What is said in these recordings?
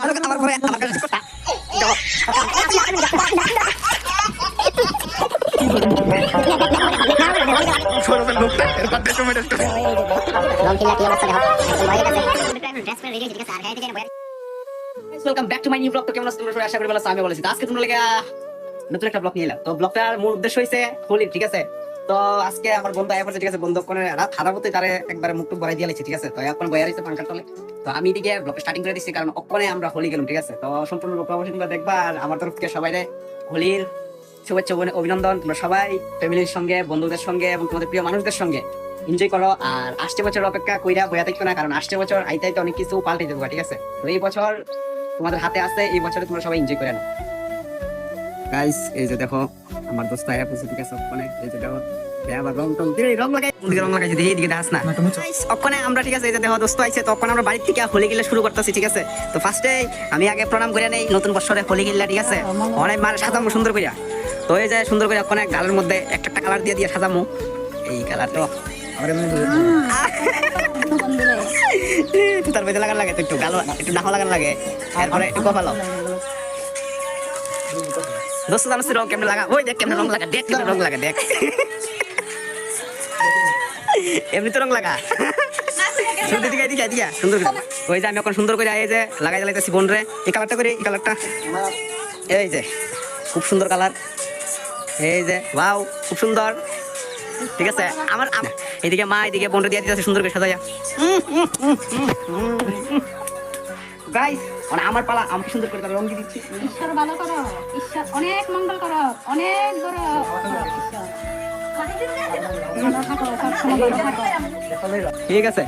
আমার ঘরে আমার কাছে কথা সরবের লোকটা এরপর দেখো মেরেস্ট welcome back to my new blog. তো কেমন আছো তোমরা সবাই? আশা করি ভালো আছো। আমি বলেছি আজকে তোমরা লাগে নতুন একটা ব্লগ নিয়ে এলাম। তো ব্লগটার মূল উদ্দেশ্য হইছে হোলি, ঠিক আছে? তো আজকে আমার বন্ধু আয়া পড়ছে, ঠিক আছে? বন্ধু কোনে রাত হারাবতে তারে একবারে মুখটুক বড়াই দিয়ে লাইছে, ঠিক আছে? তো এখন বয়ার হইছে পাঙ্কার তলে। তো আমি দিকে ব্লগ স্টার্টিং করে দিচ্ছি কারণ ওখানে আমরা হোলি গেলাম, ঠিক আছে? তো সম্পূর্ণ ব্লগ অবশ্যই তোমরা দেখবা। আর আমার তরফ থেকে সবাইরে হোলির শুভেচ্ছা অভিনন্দন। তোমরা সবাই ফ্যামিলির সঙ্গে, বন্ধুদের সঙ্গে এবং তোমাদের প্রিয় মানুষদের সঙ্গে এনজয় করো। আর আসছে বছর অপেক্ষা কইরা বয়া থাকো না, কারণ আসছে বছর আইতে আইতে অনেক কিছু পাল্টে যাবে, ঠিক আছে? তো এই বছর তোমাদের হাতে আছে, এই বছরে তোমরা সবাই এনজয় করে নাও। গাইস এই যে দেখো আমার দোস্ত আয়া পড়ছে, ঠিক আছে? ওখানে এই যে দেখো আমরা, ঠিক আছে? এই যে দেখো দোস্ত আইছে। তখন আমরা বাড়ির থেকে হোলি গিলা শুরু করতেছি, ঠিক আছে? তো ফার্স্টে আমি আগে প্রণাম করে নেই নতুন বছরে হোলি গিলা, ঠিক আছে? অনেক মানে সাজামো সুন্দর করিয়া। তো এই যে সুন্দর করে ওখানে গালের মধ্যে একটা একটা কালার দিয়ে দিয়ে সাজামো। এই কালারটা তার বেঁধে লাগার লাগে, তো একটু গালো একটু নাহা লাগার লাগে, এরপরে একটু কপালো দোস্ত জানো রং কেমন লাগা। ওই দেখ কেমন রং লাগা, দেখ কেমন রং লাগা, দেখ এমনি তো রং লাগা সুন্দর দিকে দিকে দিয়া সুন্দর করে। ওই যে আমি এখন সুন্দর করে এই যে লাগাই জ্বালাইতেছি বোন রে। এই কালারটা করে, এই কালারটা এই যে খুব সুন্দর কালার। এই যে ওয়াও খুব সুন্দর, ঠিক আছে? আমার এইদিকে মা এইদিকে বোন দিয়ে দিতেছে সুন্দর করে সাজাইয়া। গাইস মানে আমার পালা, আমাকে সুন্দর করে রং দিয়ে দিচ্ছি। ঈশ্বর ভালো করো, ঈশ্বর অনেক মঙ্গল করো, অনেক বড় ঠিক আছে।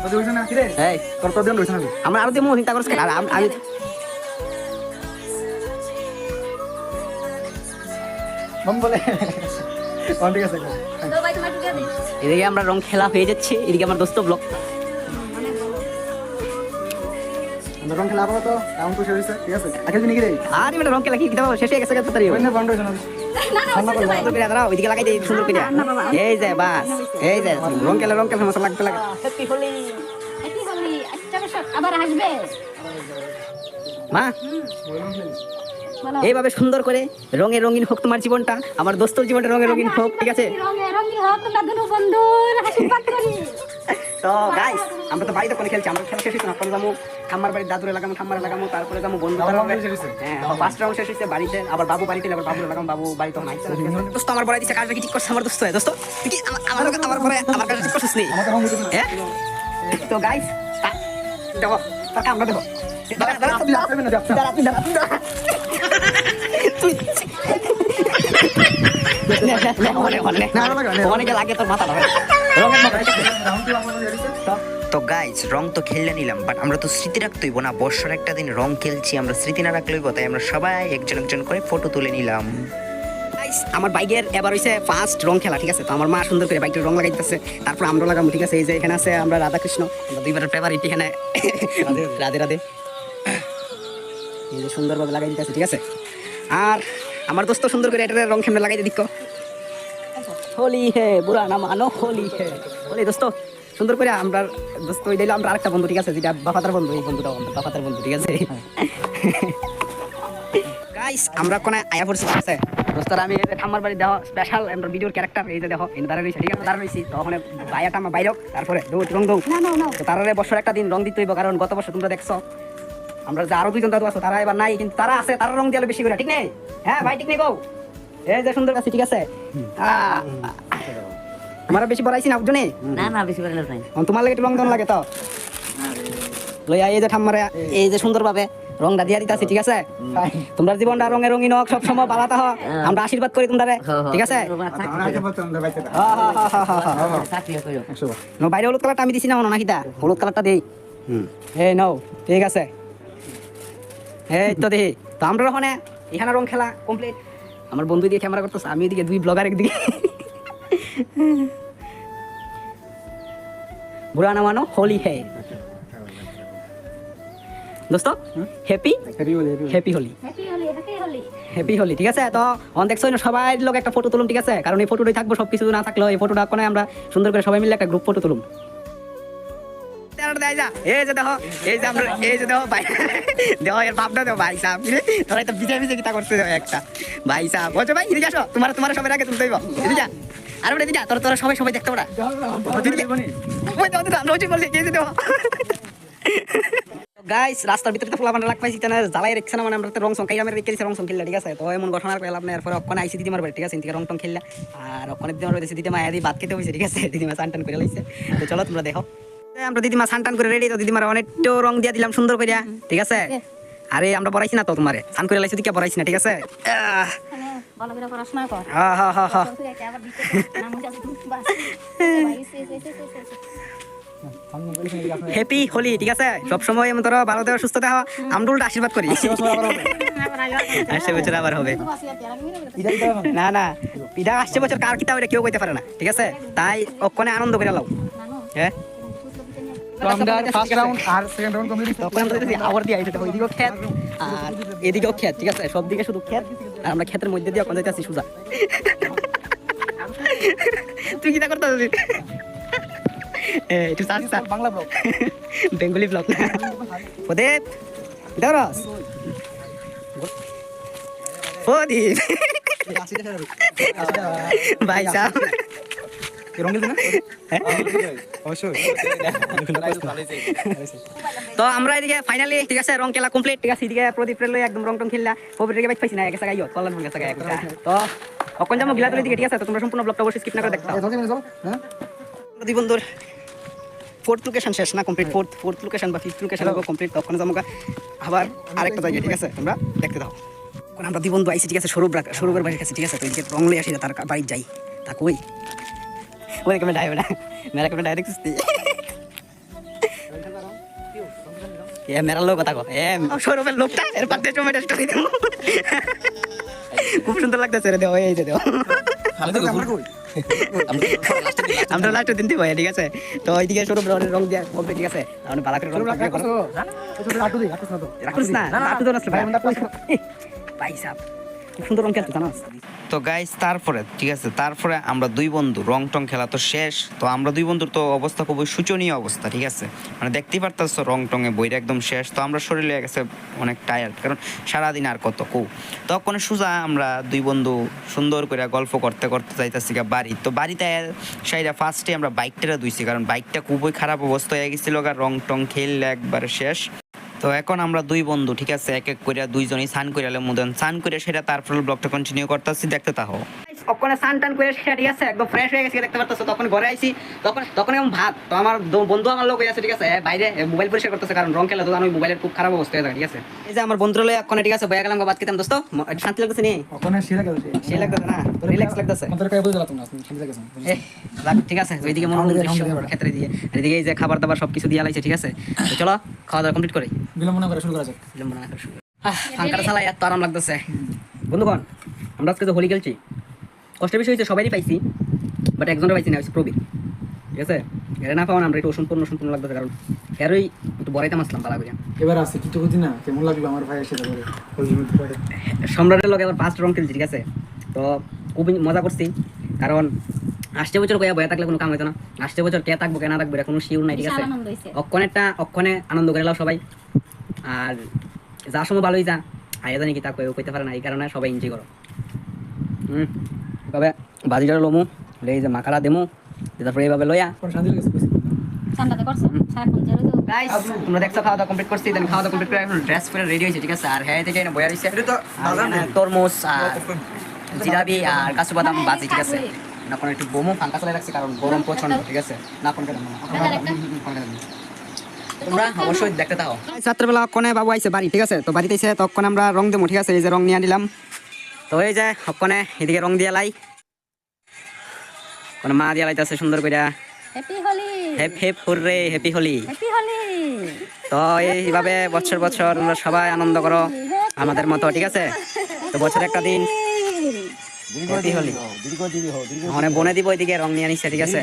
আমরা আরো দেবো চিন্তা করছি। আমি এদিকে আমরা রং খেলা হয়ে যাচ্ছে, এদিকে আমার দোস্ত ব্লক রং খেলা আবার তো এমন তো শেষ ঠিক আছে? আগে দিন কি রে? আর মানে রং খেলা কি দাও শেষ হয়ে গেছে তাড়াতাড়ি। ওই না বন্ধ হইছে না। ওইদিকে লাগাই দিই সুন্দর করে। এই যে বাস, এই যে রং খেলা মশলা লাগতে লাগে। Happy Holi, happy Holi. আচ্ছা বছর আবার আসবে। মা এইভাবে সুন্দর করে রঙে রঙিন হোক তোমার জীবনটা, আমার দোস্তর জীবনটা রঙে রঙিন হোক, ঠিক আছে? রঙে রঙিন হোক তোমরা দুনো বন্ধুর, আশীর্বাদ করি। তো গাইস আমরা তো বাড়িতে কোনে খেলছি, আমরা খেলা শেষ হয়েছে না। পরে যাবো ঠাম্মার বাড়ি, দাদুরে লাগামো, ঠাম্মারে লাগামো, তারপরে যাবো বন্ধু। হ্যাঁ ফার্স্ট রাউন্ড শেষ হয়েছে বাড়িতে, আবার বাবু বাড়িতে, আবার বাবুরে লাগাম। বাবু বাড়ি তখন আইছে। দোস্ত আমার বড়াই দিচ্ছে কাজ কি ঠিক করছে আমার দোস্ত। দোস্ত তুই কি আমার পরে আমার কাছে ঠিক করছিস নি? হ্যাঁ তো গাইস দেখো তাকে আমরা দেখো অনেকে লাগে তোর মাথা। তো গাইজ রং তো খেললে নিলাম, বাট আমরা তো স্মৃতি রাখতেইব না। বর্ষার একটা দিন রং খেলছি, আমরা স্মৃতি না রাখলেই তাই আমরা সবাই একজন একজন করে ফটো তুলে নিলাম। আমার বাইকের এবার হইছে ফার্স্ট রং খেলা, ঠিক আছে? তো আমার মা সুন্দর করে বাইকের রং লাগাই দিতেছে, তারপর আমরা লাগাবো, ঠিক আছে? এই যে এখানে আছে আমরা রাধাকৃষ্ণ, আমরা দুইবারের ফেভারিট এখানে রাধে রাধে। এই যে সুন্দরভাবে লাগাই দিতেছে, ঠিক আছে? আর আমার দোস্ত সুন্দর করে এটা রং খেমে লাগাই দিক। হোলি হে বুড়া না মানো, হোলি হে হোলি। দোস্ত সুন্দর করে আমরা দোস্ত ওই দিলাম আমরা আরেকটা বন্ধু, ঠিক আছে? যেটা বাফাতার বন্ধু, এই বন্ধুটাও আমাদের বাফাতার বন্ধু, ঠিক আছে? গাইস আমরা কোনে আয়া পড়ছি, ঠিক আছে? দোস্তরা আমি এই যে ঠাম্মার বাড়ি দেওয়া স্পেশাল আমরা ভিডিওর ক্যারেক্টার, এই যে দেখো এনে দাঁড়া রইছে, ঠিক আছে? দাঁড়া রইছি। তো ওখানে ভাইয়া ঠাম্মা বাইরে তারপরে দৌড় রং দৌড়। তো তারারে বছর একটা দিন রং দিতে হইব, কারণ গত বছর তোমরা দেখছো আমরা যে আরো দুইজন দাদু আছো, তারা এবার নাই, কিন্তু তারা আছে, তারা রং দিয়ে বেশি করে, ঠিক নেই? হ্যাঁ ভাই ঠিক নেই গো? এই যে সুন্দর আছে, ঠিক আছে? আমার বেশি বলাইছি না একজনে? না না বেশি করে নাই। তোমার লাগে একটু রং দেওয়া লাগে তো লইয়া এই যে ঠাম্মারে এই যে সুন্দরভাবে রংটা দিয়া দিতেছি, ঠিক আছে? তোমরা জীবনটা রঙে রঙিন হোক, সবসময় বালাতা হোক, আমরা আশীর্বাদ করি তোমরা, ঠিক আছে? বাইরে হলুদ কালারটা আমি দিছি না মনে নাকি? হলুদ কালারটা দেই। এই নাও, ঠিক আছে? এই তো দেখি। তো আমরা ওখানে এখানে রং খেলা কমপ্লিট। আমার বন্ধু দিয়ে ক্যামেরা করতেছে, আমি এদিকে দুই ব্লগার একদিকে। বুড়া না মানো, হোলি হে দোস্ত। Happy happy Holi, happy Holi, happy Holi. Happy Holi, ঠিক আছে? তো অন দেখছো সবাই লোক একটা ফটো তুলুম, ঠিক আছে? কারণ এই ফটোটাই থাকবো, সবকিছু না থাকলেও এই ফটোটা কোনে আমরা সুন্দর করে সবাই মিলে একটা গ্রুপ ফটো তুলুম। চেহারাটা দেয় যা, এই যে দেখো, এই যে আমরা, এই যে দেখো ভাই, দেখো এর ভাবটা দেখো ভাই সাহেব, তোরা একটা বিজয় বিজয় কিতা করতে দেবো একটা ভাই সাহেব, বলছো ভাই এদিকে আসো, তোমার সবাই আগে তুলতে হইব, এদিকে যা, আর ওটা এদিকে যা, তোরা সবাই দেখতে পারা, গাইস রাস্তার ভিতরে তো পোলাপান লাগ পাইছি না, জ্বালাই রেখছে না, মানে আমরা তো রং সং খাই, আমরা রেখে দিছি রং সং খেললে, ঠিক আছে। তো এমন ঘটনা পেলাম না, এরপরে অক্ষণে আইসি দিদিমার বাড়ি, ঠিক আছে, রং টং খেললা, আর অক্ষণে দিদিমার বাড়ি দিদিমা আয়া দিয়ে ভাত খেতে হয়েছে, ঠিক আছে, দিদিমা স্নান টান করে লাইছে। তো চলো তোমরা দেখো, আমরা দিদিমা স্নান টান করে রেডি, তো দিদিমার অনেকটা রং দিয়ে দিলাম সুন্দর করে, ঠিক আছে। আরে আমরা বড়াইছি না তো তোমারে, স্নান করে লাইছি দিকে বড়াইছি না, ঠিক আছে। ভালো করে পড়াশোনা কর। হ্যাঁ হ্যাঁ হ্যাঁ হ্যাঁ, আবার দিতে না মুজা বাস হ্যাপি হোলি, ঠিক আছে। সবসময় এমন ধরো ভালো দেওয়া সুস্থ দেওয়া, আমরা উল্টা আশীর্বাদ করি, আসছে বছর আবার হবে। না না, পিঠা আসছে বছর কার কিতা ওটা কেউ কইতে পারে না, ঠিক আছে। তাই ওখানে আনন্দ করে লাও, হ্যাঁ। তো আমরা ফার্স্ট রাউন্ড আর সেকেন্ড রাউন্ড কমপ্লিট তখন আমরা দেখতেছি আবার দিয়ে আইছে, ওইদিকেও ক্ষেত আর এদিকেও ক্ষেত, ঠিক আছে। সব দিকে শুধু ক্ষেত, আর আমরা ক্ষেতের মধ্যে দিয়ে ওখানে যাইতেছি সোজা। তুই কিটা করতে হবে? একটু search sir, Bangla blog, Bengali blog. Pradeep দাওরাস, প্রদীপ ভাই সাহেব রং দিল না অবশ্যই। তো আমরা এদিকে ফাইনালি, ঠিক আছে, রং খেলা কমপ্লিট, ঠিক আছে। এদিকে প্রদীপ রেল একদম রং টং খেললা, প্রদীপকে বাইক পাইছি না, গেছে গাইও কল্যাণ গেছে গাই। তো অকন যাবো গিলাতলি দিকে, ঠিক আছে। তো তোমরা সম্পূর্ণ ব্লগটা অবশ্যই স্কিপ না করে দেখতে হবে। হ্যাঁ দুই বন্ধুর ফোর্থ লোকেশন শেষ না, কমপ্লিট ফোর্থ লোকেশন বা ফিফথ লোকেশন কমপ্লিট। তখন যাবো আবার আরেকটা জায়গায়, ঠিক আছে, তোমরা দেখতে দাও। এখন আমরা দুই বন্ধু আইছি, ঠিক আছে, সৌরভের বাড়ির কাছে, ঠিক আছে। তো এদিকে রং লই আসি, তার বাড়ি যাই, তা কই ওই কেমন ডাইবে না, মেরা কেমন ডাইরেক্ট সুস্তি এ মেরা লোক কথা কো, এ সৌরভের লোকটা এর পাতে টমেটো স্টোরি দেব, খুব সুন্দর লাগতেছে রে, দেও এই যে দেও, আমরা লাস্ট দিন দিব, ঠিক আছে। তো এইদিকে সৌরভ রং দিয়া কমপ্লিট, ঠিক আছে। আমরা ভালো করে রং রাখুস না, রাখু তো না ভাই সাহেব, খুব সুন্দর রং খেলতে জানো। তো গাইস তারপরে ঠিক আছে, তারপরে আমরা দুই বন্ধু রং টং খেলা তো শেষ। তো আমরা দুই বন্ধুর তো অবস্থা খুবই শোচনীয় অবস্থা, ঠিক আছে। মানে দেখতেই পারতেছো রং টঙে বইটা একদম শেষ। তো আমরা শরীরে গেছে অনেক টায়ার্ড, কারণ সারাদিন আর কত কৌ। তখন সোজা আমরা দুই বন্ধু সুন্দর করে গল্প করতে করতে যাইতেছি বাড়ি। তো বাড়িতে সাইডা ফার্স্টে আমরা বাইকটা ধুইছি, কারণ বাইকটা খুবই খারাপ অবস্থা হয়ে গেছিল, রং টং খেললে একবারে শেষ। তো এখন আমরা দুই বন্ধু, ঠিক আছে, এক এক করে দুইজনই স্নান করে এলাম, মুদন স্নান করে সেটা তারপর ব্লগটা কন্টিনিউ করতেছি, দেখতে থাকো। ওখানে স্নান টান করে সেটা, ঠিক আছে, একদম ফ্রেশ হয়ে গেছে, দেখতে পারতেছো। তখন ঘরে আইছি, তখন এমন ভাত। তো আমার বন্ধু আমার লোক আছে, ঠিক আছে, বাইরে মোবাইল পরিষ্কার করতেছে, কারণ রং খেলা তো জানো মোবাইলের খুব খারাপ অবস্থা হয়ে যায়, ঠিক আছে। এই যে আমার বন্ধুরা লয়ে ওখানে, ঠিক আছে, বয়া গেলাম বাদ খেতাম, দোস্ত শান্তি লাগতেছে নি, ওখানে সে লাগছে, সে লাগতেছে না, রিল্যাক্স লাগতেছে, আমাদের কাছে বুঝলা তোমরা শান্তি লাগছে। ঠিক আছে। ওইদিকে মনোরঞ্জন দৃশ্য ক্ষেত্রে দিয়ে, এদিকে এই যে খাবার দাবার সবকিছু দিয়ে লাইছে, ঠিক আছে। তো চলো খাওয়া দাওয়া কমপ্লিট করি, বিলম্ব না করে শুরু করা যাক। বিলম্ব না করে শুরু। ফাঙ্কার চালাই এত আরাম লাগতেছে। বন্ধুগণ, আমরা আজকে যে হোলি খেলছি, কষ্টের বিষয় হচ্ছে সবারই পাইছি, বাট একজনের পাইছি না, হচ্ছে প্রবীর, ঠিক আছে। এর না পাওয়া আমরা একটু সম্পূর্ণ লাগতেছে, কারণ এরই একটু বড়াইতাম আসলাম পালা করে। এবার আছে কিছু বুঝি না, কেমন লাগলো আমার ভাই এসে করে সম্রাটের লগে আবার ফার্স্ট রং খেলছি, ঠিক আছে। তো খুবই মজা করছি, কারণ আসছে বছর কয়া বয়া থাকলে কোনো কাম হইতো না। আসছে বছর কে থাকবো কে না থাকবো কোনো শিওর নাই, ঠিক আছে। অক্ষণে আনন্দ করে লাও সবাই, আর যার সময় ভালোই যা আয়া জানি কি তা কেউ কইতে পারে না, এই কারণে সবাই এনজয় করো। তবে বাজিটা লমু, এই যে মাখাটা দেমু, তারপরে এইভাবে লইয়া শান্তি লাগছে। ঠান্ডাতে করছো সারাক্ষণ জেরে তো গাইস, তোমরা দেখছো খাওয়া দাওয়া কমপ্লিট করছি, দেন খাওয়া দাওয়া কমপ্লিট করে এখন ড্রেস পরে রেডি হয়েছে, ঠিক আছে। আর হ্যাঁ থেকে বয়া দিচ্ছে তরমুজ আর জিলাপি আর কাজু বাদাম বাজি, ঠিক আছে। না কোনো একটু বোমও ফাঁকা চালাই রাখছি, কারণ গরম প্রচন্ড, ঠিক আছে। না কোন কেন তোমরা অবশ্যই দেখতে থাকো। রাত্রেবেলা অক্ষণে বাবু আইছে বাড়ি, ঠিক আছে। তো বাড়িতে এসে তখন আমরা রং দেবো, ঠিক আছে। এই যে রং নিয়ে নিলাম, তো এই যে অক্ষণে এদিকে রং দিয়ে লাই, কোনো মা দিয়ে লাইতেছে সুন্দর করে, happy Holi hip hurray happy Holi. Happy Holi. তো এইভাবে বছর বছর আমরা সবাই আনন্দ করো আমাদের মতো, ঠিক আছে। তো বছর একটা দিন হ্যাপি হোলি, মানে বনে দিব ওইদিকে রং নিয়ে নিচ্ছে, ঠিক আছে।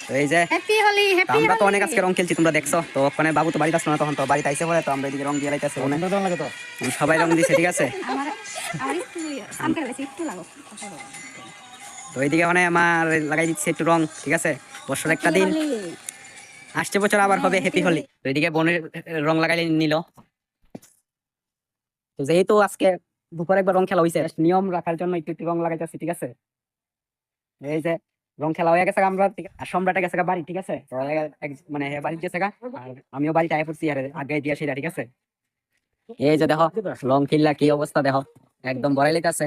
তো এই যে হ্যাপি হোলি তো হ্যাপি আমরা তো অনেক আজকে রং খেলছি, তোমরা দেখছো। তো ওখানে বাবু তো বাড়িতে আসলো না, তখন তো বাড়িতে আইসে পরে, তো আমরা এদিকে রং দিয়ে লাইতেছে, সবাই রং দিছে, ঠিক আছে। আমার একটু সামনে বেশি একটু লাগো। তো এইদিকে মানে আমার লাগাই দিচ্ছে একটু রং, ঠিক আছে। বছর একটা দিন আসছে বছর আবার হবে হ্যাপি হোলি। তো এদিকে বোনের রং লাগাই নিল। তো যেহেতু আজকে দুপুরে একবার রং খেলা হয়েছে, নিয়ম রাখার জন্য একটু একটু রং লাগাইতেছি, ঠিক আছে। এই যে রং খেলা হয়ে গেছে আমরা, আর সম্রাট গেছে বাড়ি, ঠিক আছে। তো মানে বাড়ি গেছে আর আমিও বাড়িতে আয় পড়ছি আর আগে দিয়া সেটা, ঠিক আছে। এই যে দেখো রং খেললা কি অবস্থা, দেখো একদম বড়াই লেগেছে।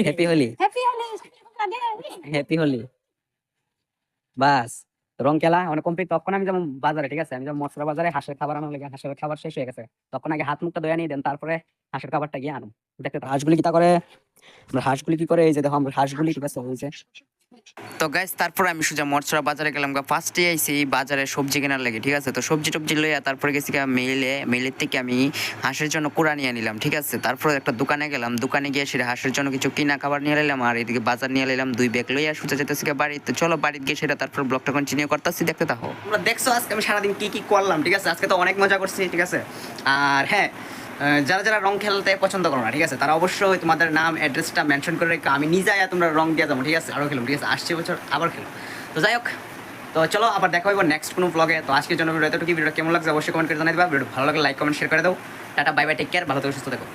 হ্যাপি হোলি, হ্যাপি হলি হ্যাপি হোলি। বাস রং খেলা মানে কমপ্লিট। তখন আমি যেমন বাজারে, ঠিক আছে, আমি যেমন মশলা বাজারে হাঁসের খাবার আনার লেগে, হাঁসের খাবার শেষ হয়ে গেছে, তখন আগে হাত মুখটা ধোয়া নিয়ে দেন, তারপরে হাঁসের খাবারটা গিয়ে আনো। দেখতে হাঁসগুলি কি তা করে, আমরা হাঁসগুলি কি করে, এই যে দেখো আমরা হাঁসগুলি, ঠিক আছে, ওই যে। তো গাইস তারপরে আমি সোজা মরছড়া বাজারে গেলাম। ফার্স্টে আইছি বাজারে সবজি কেনার লাগে, ঠিক আছে। তো সবজি টবজি লইয়া তারপরে গেছি মেলের থেকে আমি হাঁসের জন্য কুড়া নিয়ে নিলাম, ঠিক আছে। তারপরে একটা দোকানে গেলাম, দোকানে গিয়ে সেটা হাঁসের জন্য কিছু কিনা খাবার নিয়ে নিলাম, আর এদিকে বাজার নিয়ে নিলাম 2 ব্যাগ লইয়া সোজা যেতেছি বাড়িতে। চলো বাড়িতে গিয়ে সেটা তারপর ব্লগটা কন্টিনিউ করতেছি, দেখতে থাকো। তোমরা দেখছো আজকে আমি সারাদিন কি কি করলাম, ঠিক আছে। আজকে তো অনেক মজা করছি, ঠিক আছে। আর হ্যাঁ, যারা যারা রং খেলতে পছন্দ করো না, ঠিক আছে, তারা অবশ্যই তোমাদের নাম অ্যাড্রেসটা মেনশন করে রেখো। আমি নিজে আয়া তোমরা রং দিয়ে যাবো, ঠিক আছে, আরও খেলাম, ঠিক আছে। আসছে বছর আবার খেলো। তো যাই হোক, তো চলো আবার দেখা হইব নেক্সট কোনো ব্লগে। তো আজকের জন্য ভিডিও এতটুকু। ভিডিওটা কেমন লাগছে অবশ্যই কমেন্ট করে জানাই দিবা। ভিডিও ভালো লাগলে লাইক কমেন্ট শেয়ার করে দাও। Tata, bye bye, take care, ভালো থেকো, সুস্থ থেকো।